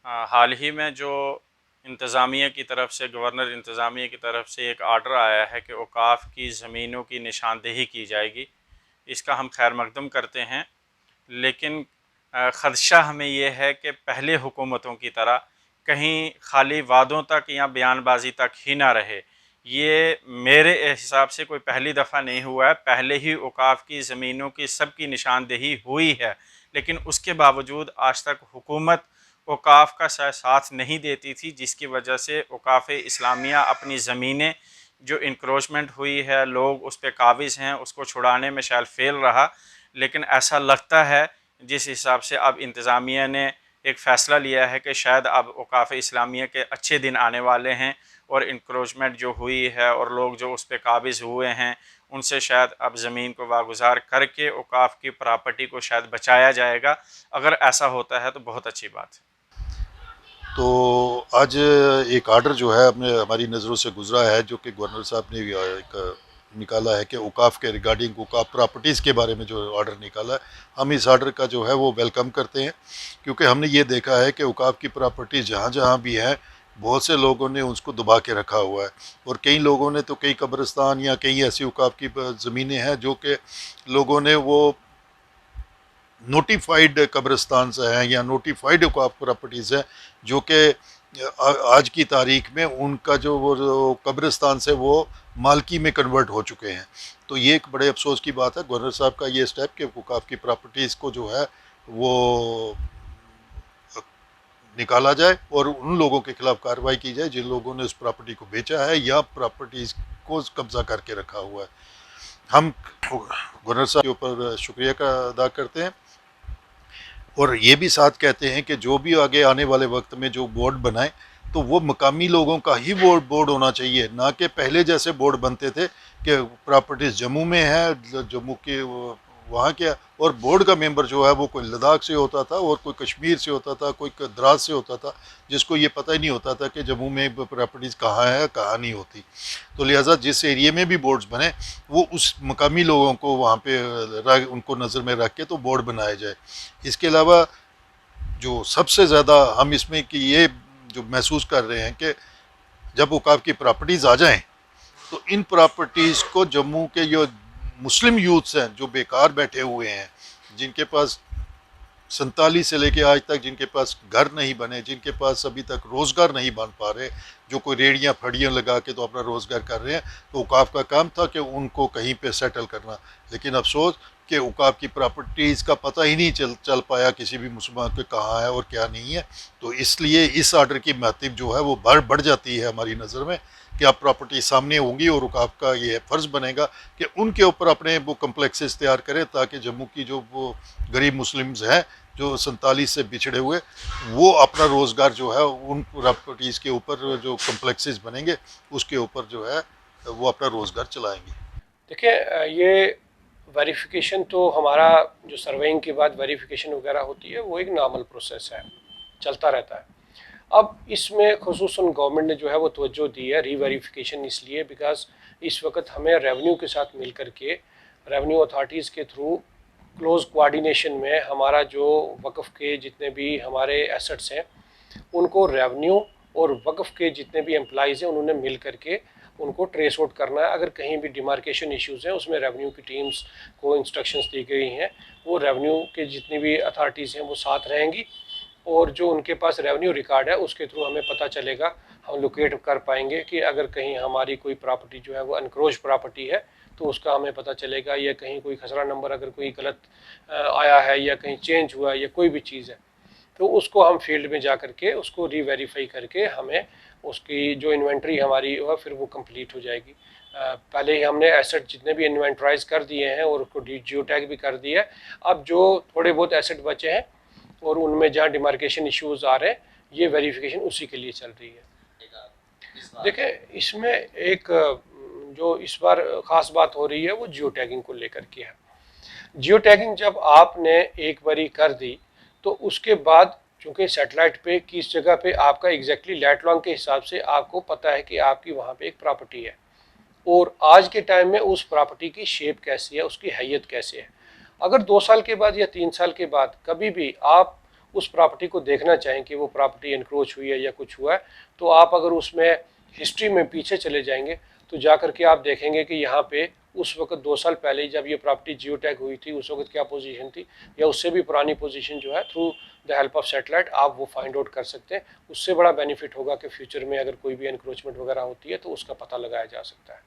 हाल ही में जो इंतज़ामिया की तरफ से गवर्नर इंतज़ामिया की तरफ से एक आर्डर आया है कि औकाफ़ की ज़मीनों की निशानदेही की जाएगी, इसका हम खैर मकदम करते हैं। लेकिन ख़दशा हमें ये है कि पहले हुकूमतों की तरह कहीं खाली वादों तक या बयानबाजी तक ही ना रहे। ये मेरे हिसाब से कोई पहली दफ़ा नहीं हुआ है, पहले ही औकाफ़ की ज़मीनों की सब की निशानदेही हुई है, लेकिन उसके बावजूद आज तक हुकूमत औकाफ़ का साथ नहीं देती थी, जिसकी वजह से औकाफ़ इस्लामिया अपनी ज़मीनें जो इंक्रोचमेंट हुई है, लोग उस पर काबिज़ हैं, उसको छुड़ाने में शायद फेल रहा। लेकिन ऐसा लगता है जिस हिसाब से अब इंतज़ामिया ने एक फ़ैसला लिया है कि शायद अब औकाफ़ इस्लामिया के अच्छे दिन आने वाले हैं और इंक्रोचमेंट जो हुई है और लोग जो उस पर काबिज़ हुए हैं उनसे शायद अब ज़मीन को वागुज़ार करके औकाफ़ की प्रॉपर्टी को शायद बचाया जाएगा। अगर ऐसा होता है तो बहुत अच्छी बात है। तो आज एक आर्डर जो है अपने हमारी नज़रों से गुजरा है, जो कि गवर्नर साहब ने एक निकाला है कि औकाफ के रिगार्डिंग औकाफ प्रॉपर्टीज़ के बारे में जो ऑर्डर निकाला है, हम इस आर्डर का जो है वो वेलकम करते हैं। क्योंकि हमने ये देखा है कि औकाफ की प्रॉपर्टीज़ जहाँ जहाँ भी हैं, बहुत से लोगों ने उसको दबा के रखा हुआ है। और कई लोगों ने तो कई कब्रिस्तान या कई ऐसी औकाफ की ज़मीनें हैं जो कि लोगों ने वो नोटिफाइड कब्रिस्तान से हैं या नोटिफाइड प्रॉपर्टीज़ हैं, जो कि आज की तारीख में उनका जो कब्रिस्तान से वो मालकी में कन्वर्ट हो चुके हैं। तो ये एक बड़े अफसोस की बात है गवर्नर साहब का ये स्टेप कि वकाफ की प्रॉपर्टीज़ को जो है वो निकाला जाए और उन लोगों के खिलाफ कार्रवाई की जाए जिन लोगों ने उस प्रॉपर्टी को बेचा है या प्रॉपर्टीज़ को कब्जा करके रखा हुआ है। हम गवर्नर साहब के ऊपर शुक्रिया का अदा करते हैं और ये भी साथ कहते हैं कि जो भी आगे आने वाले वक्त में जो बोर्ड बनाए तो वो मकामी लोगों का ही बोर्ड होना चाहिए, ना कि पहले जैसे बोर्ड बनते थे कि प्रॉपर्टीज़ जम्मू में है, जम्मू के वहाँ के, और बोर्ड का मेंबर जो है वो कोई लद्दाख से होता था और कोई कश्मीर से होता था, कोई द्रास से होता था, जिसको ये पता ही नहीं होता था कि जम्मू में प्रॉपर्टीज़ कहाँ है कहाँ नहीं होती। तो लिहाजा जिस एरिए में भी बोर्ड्स बने वो उस मकामी लोगों को वहाँ पे उनको नज़र में रख के तो बोर्ड बनाया जाए। इसके अलावा जो सबसे ज़्यादा हम इसमें कि ये जो महसूस कर रहे हैं कि जब औकाफ की प्रॉपर्टीज़ आ जाएं तो इन प्रॉपर्टीज़ को जम्मू के जो मुस्लिम यूथ्स हैं जो बेकार बैठे हुए हैं, जिनके पास 47 से लेके आज तक जिनके पास घर नहीं बने, जिनके पास अभी तक रोज़गार नहीं बन पा रहे, जो कोई रेड़ियाँ फड़ियाँ लगा के तो अपना रोज़गार कर रहे हैं, तो औकाफ का काम था कि उनको कहीं पे सेटल करना। लेकिन अफसोस कि औकाफ की प्रॉपर्टीज़ का पता ही नहीं चल पाया किसी भी मुसलमान के कहाँ है और क्या नहीं है। तो इसलिए इस आर्डर की महत्व जो है वो बढ़ जाती है हमारी नज़र में कि अब प्रॉपर्टी सामने होंगी और औकाफ का ये फ़र्ज़ बनेगा कि उनके ऊपर अपने वो कम्प्लेक्सेस तैयार करें ताकि जम्मू की जो वो गरीब मुस्लिम्स हैं जो 47 से बिछड़े हुए, वो अपना रोज़गार जो है उन प्रॉपर्टीज़ के ऊपर जो कम्प्लेक्सेस बनेंगे उसके ऊपर जो है वो अपना रोज़गार चलाएंगे। देखिए, ये वेरिफिकेशन तो हमारा जो सर्वेइंग के बाद वेरिफिकेशन वगैरह होती है वो एक नॉर्मल प्रोसेस है, चलता रहता है। अब इसमें खुसूसन गवर्नमेंट ने जो है वो तवज्जो दी है रीवेरिफिकेशन, इसलिए बिकॉज इस वक्त हमें रेवेन्यू के साथ मिल करके रेवेन्यू अथॉरिटीज़ के थ्रू क्लोज कोऑर्डिनेशन में हमारा जो वक्फ़ के जितने भी हमारे एसेट्स हैं उनको रेवेन्यू और वक्फ़ के जितने भी एम्प्लॉइज़ हैं उन्होंने मिल करके उनको ट्रेस आउट करना है। अगर कहीं भी डिमार्केशन इश्यूज़ हैं उसमें रेवेन्यू की टीम्स को इंस्ट्रक्शंस दी गई हैं, वो रेवेन्यू के जितनी भी अथॉरिटीज़ हैं वो साथ रहेंगी और जो उनके पास रेवेन्यू रिकॉर्ड है उसके थ्रू हमें पता चलेगा, हम लोकेट कर पाएंगे कि अगर कहीं हमारी कोई प्रॉपर्टी जो है वो अनक्रोच प्रॉपर्टी है तो उसका हमें पता चलेगा, या कहीं कोई खसरा नंबर अगर कोई गलत आया है या कहीं चेंज हुआ है या कोई भी चीज़ है तो उसको हम फील्ड में जा करके उसको रीवेरीफाई करके हमें उसकी जो इन्वेंट्री हमारी है फिर वो कंप्लीट हो जाएगी। पहले ही हमने एसेट जितने भी इन्वेंट्राइज कर दिए हैं और उसको जियो टैग भी कर दिया है। अब जो थोड़े बहुत एसेट बचे हैं और उनमें जहाँ डिमार्केशन इश्यूज आ रहे हैं ये वेरिफिकेशन उसी के लिए चल रही है। देखिए, इसमें एक जो इस बार ख़ास बात हो रही है वो जियो टैगिंग को लेकर के है। जियो टैगिंग जब आपने एक बारी कर दी तो उसके बाद चूंकि सैटेलाइट पे किस जगह पे आपका एग्जैक्टली लैट लॉन्ग के हिसाब से आपको पता है कि आपकी वहाँ पे एक प्रॉपर्टी है और आज के टाइम में उस प्रॉपर्टी की शेप कैसी है, उसकी हैयत कैसे है। अगर 2 साल के बाद या 3 साल के बाद कभी भी आप उस प्रॉपर्टी को देखना चाहें कि वो प्रॉपर्टी एनक्रोच हुई है या कुछ हुआ है, तो आप अगर उसमें हिस्ट्री में पीछे चले जाएंगे तो जा कर के आप देखेंगे कि यहाँ पे उस वक्त 2 साल पहले जब ये प्रॉपर्टी जियो टैग हुई थी उस वक्त क्या पोजीशन थी, या उससे भी पुरानी पोजीशन जो है through the help of satellite आप वो फाइंड आउट कर सकते हैं। उससे बड़ा बेनिफिट होगा कि फ्यूचर में अगर कोई भी एनक्रोचमेंट वगैरह होती है तो उसका पता लगाया जा सकता है।